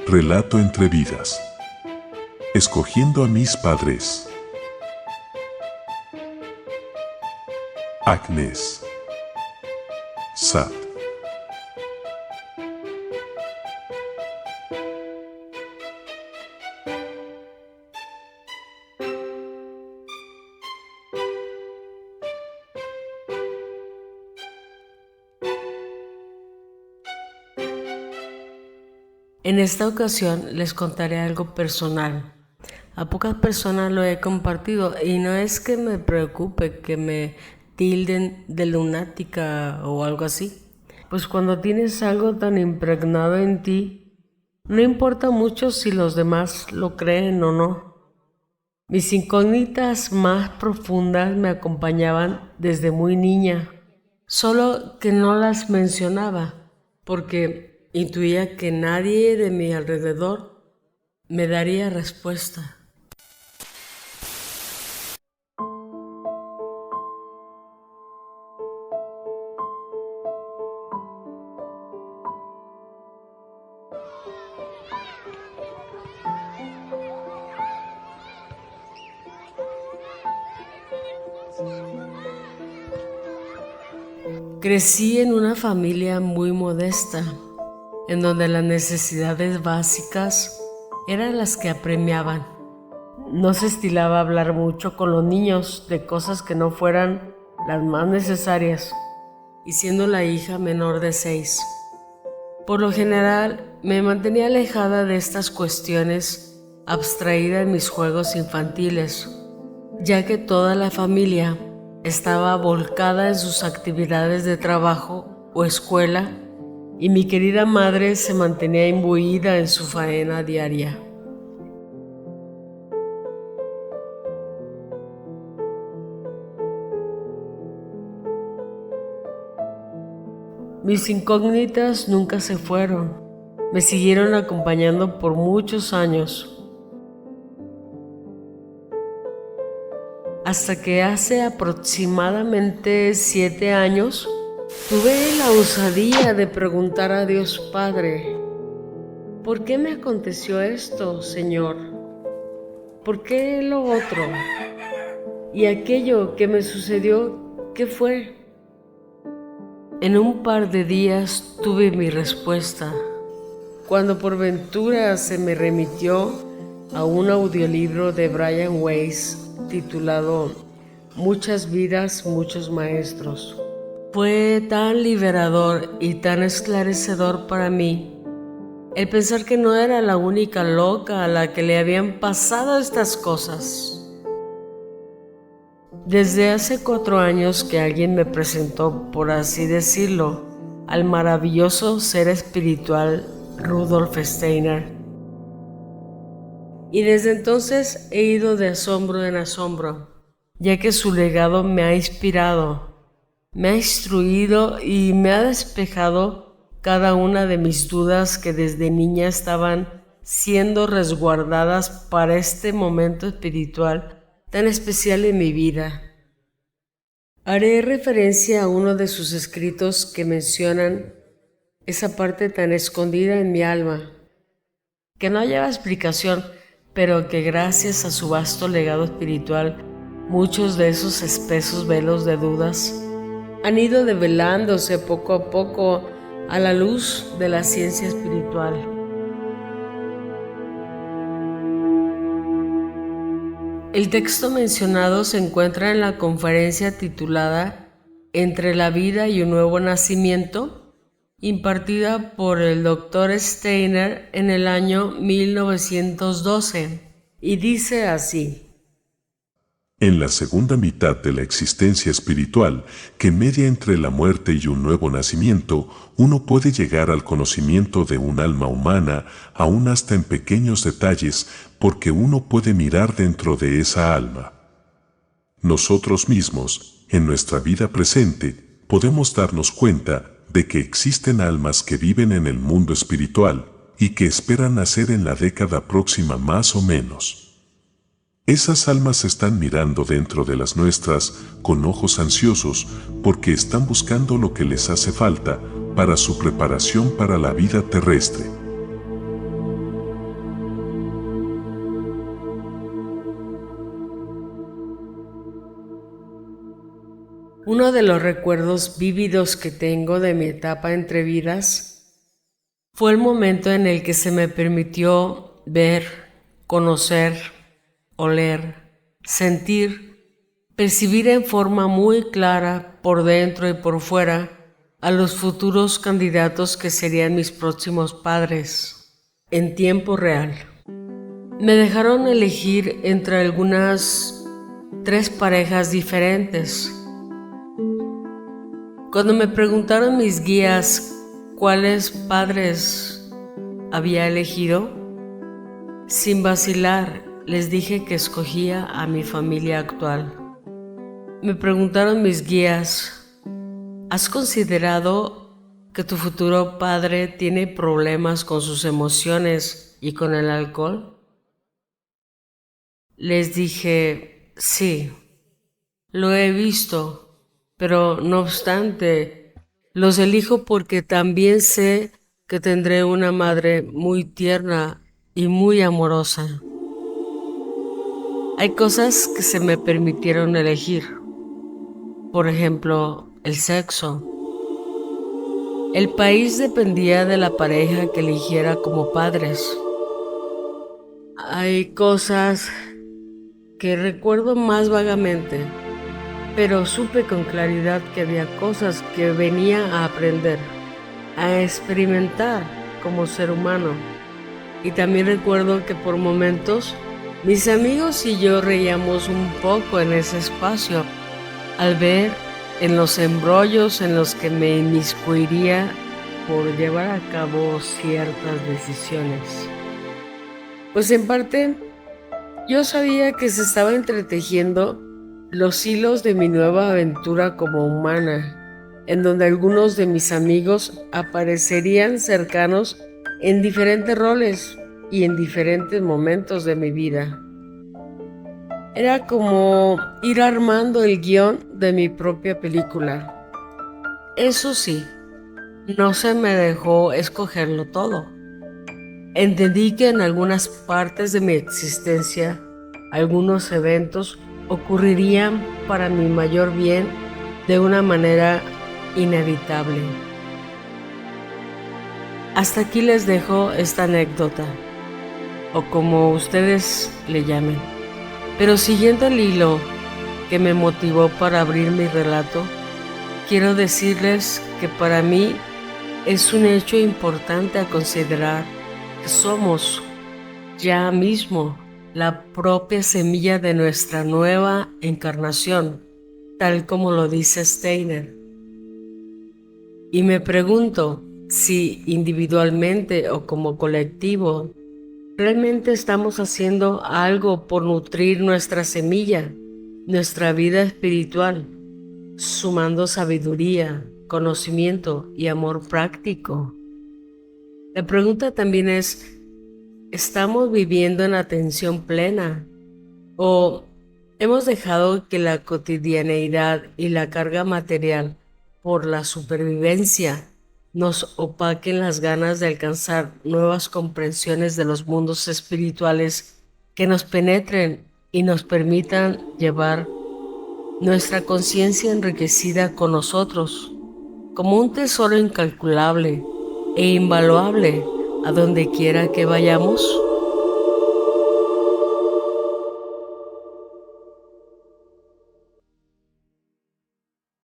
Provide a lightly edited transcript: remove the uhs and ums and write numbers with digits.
Relato entre vidas. Escogiendo a mis padres. Agnes. Sad. En esta ocasión les contaré algo personal. A pocas personas lo he compartido y no es que me preocupe que me tilden de lunática o algo así. Pues cuando tienes algo tan impregnado en ti, no importa mucho si los demás lo creen o no. Mis incógnitas más profundas me acompañaban desde muy niña, solo que no las mencionaba porque intuía que nadie de mi alrededor me daría respuesta. Crecí en una familia muy modesta, en donde las necesidades básicas eran las que apremiaban. No se estilaba hablar mucho con los niños de cosas que no fueran las más necesarias, y siendo la hija menor de 6. Por lo general, me mantenía alejada de estas cuestiones, abstraída en mis juegos infantiles, ya que toda la familia estaba volcada en sus actividades de trabajo o escuela y mi querida madre se mantenía imbuida en su faena diaria. Mis incógnitas nunca se fueron, me siguieron acompañando por muchos años. Hasta que hace aproximadamente 7 años tuve la osadía de preguntar a Dios Padre: ¿por qué me aconteció esto, Señor? ¿Por qué lo otro? ¿Y aquello que me sucedió, qué fue? En un par de días tuve mi respuesta, cuando por ventura se me remitió a un audiolibro de Brian Weiss titulado Muchas vidas, muchos maestros. Fue tan liberador y tan esclarecedor para mí el pensar que no era la única loca a la que le habían pasado estas cosas. Desde hace 4 años que alguien me presentó, por así decirlo, al maravilloso ser espiritual Rudolf Steiner. Y desde entonces he ido de asombro en asombro, ya que su legado me ha inspirado, me ha instruido y me ha despejado cada una de mis dudas que desde niña estaban siendo resguardadas para este momento espiritual tan especial en mi vida. Haré referencia a uno de sus escritos que mencionan esa parte tan escondida en mi alma, que no lleva explicación, pero que gracias a su vasto legado espiritual, muchos de esos espesos velos de dudas han ido develándose poco a poco a la luz de la ciencia espiritual. El texto mencionado se encuentra en la conferencia titulada Entre la vida y un nuevo nacimiento, impartida por el Dr. Steiner en el año 1912, y dice así: En la segunda mitad de la existencia espiritual, que media entre la muerte y un nuevo nacimiento, uno puede llegar al conocimiento de un alma humana, aún hasta en pequeños detalles, porque uno puede mirar dentro de esa alma. Nosotros mismos, en nuestra vida presente, podemos darnos cuenta de que existen almas que viven en el mundo espiritual y que esperan nacer en la década próxima más o menos. Esas almas están mirando dentro de las nuestras con ojos ansiosos porque están buscando lo que les hace falta para su preparación para la vida terrestre. Uno de los recuerdos vívidos que tengo de mi etapa entre vidas fue el momento en el que se me permitió ver, conocer, oler, sentir, percibir en forma muy clara por dentro y por fuera a los futuros candidatos que serían mis próximos padres en tiempo real. Me dejaron elegir entre algunas 3 parejas diferentes. Cuando me preguntaron mis guías cuáles padres había elegido, sin vacilar les dije que escogía a mi familia actual. Me preguntaron mis guías, ¿has considerado que tu futuro padre tiene problemas con sus emociones y con el alcohol? Les dije, sí, lo he visto. Pero no obstante, los elijo porque también sé que tendré una madre muy tierna y muy amorosa. Hay cosas que se me permitieron elegir. Por ejemplo, el sexo. El país dependía de la pareja que eligiera como padres. Hay cosas que recuerdo más vagamente, pero supe con claridad que había cosas que venía a aprender, a experimentar como ser humano. Y también recuerdo que por momentos mis amigos y yo reíamos un poco en ese espacio al ver en los embrollos en los que me inmiscuiría por llevar a cabo ciertas decisiones. Pues en parte yo sabía que se estaba entretejiendo los hilos de mi nueva aventura como humana, en donde algunos de mis amigos aparecerían cercanos en diferentes roles y en diferentes momentos de mi vida. Era como ir armando el guión de mi propia película. Eso sí, no se me dejó escogerlo todo. Entendí que en algunas partes de mi existencia, algunos eventos ocurrirían para mi mayor bien de una manera inevitable. Hasta aquí les dejo esta anécdota, o como ustedes le llamen. Pero siguiendo el hilo que me motivó para abrir mi relato, quiero decirles que para mí es un hecho importante a considerar que somos ya mismo la propia semilla de nuestra nueva encarnación, tal como lo dice Steiner. Y me pregunto si individualmente o como colectivo realmente estamos haciendo algo por nutrir nuestra semilla, nuestra vida espiritual, sumando sabiduría, conocimiento y amor práctico. La pregunta también es, ¿estamos viviendo en atención plena? ¿O hemos dejado que la cotidianeidad y la carga material por la supervivencia nos opaquen las ganas de alcanzar nuevas comprensiones de los mundos espirituales que nos penetren y nos permitan llevar nuestra conciencia enriquecida con nosotros, como un tesoro incalculable e invaluable a donde quiera que vayamos?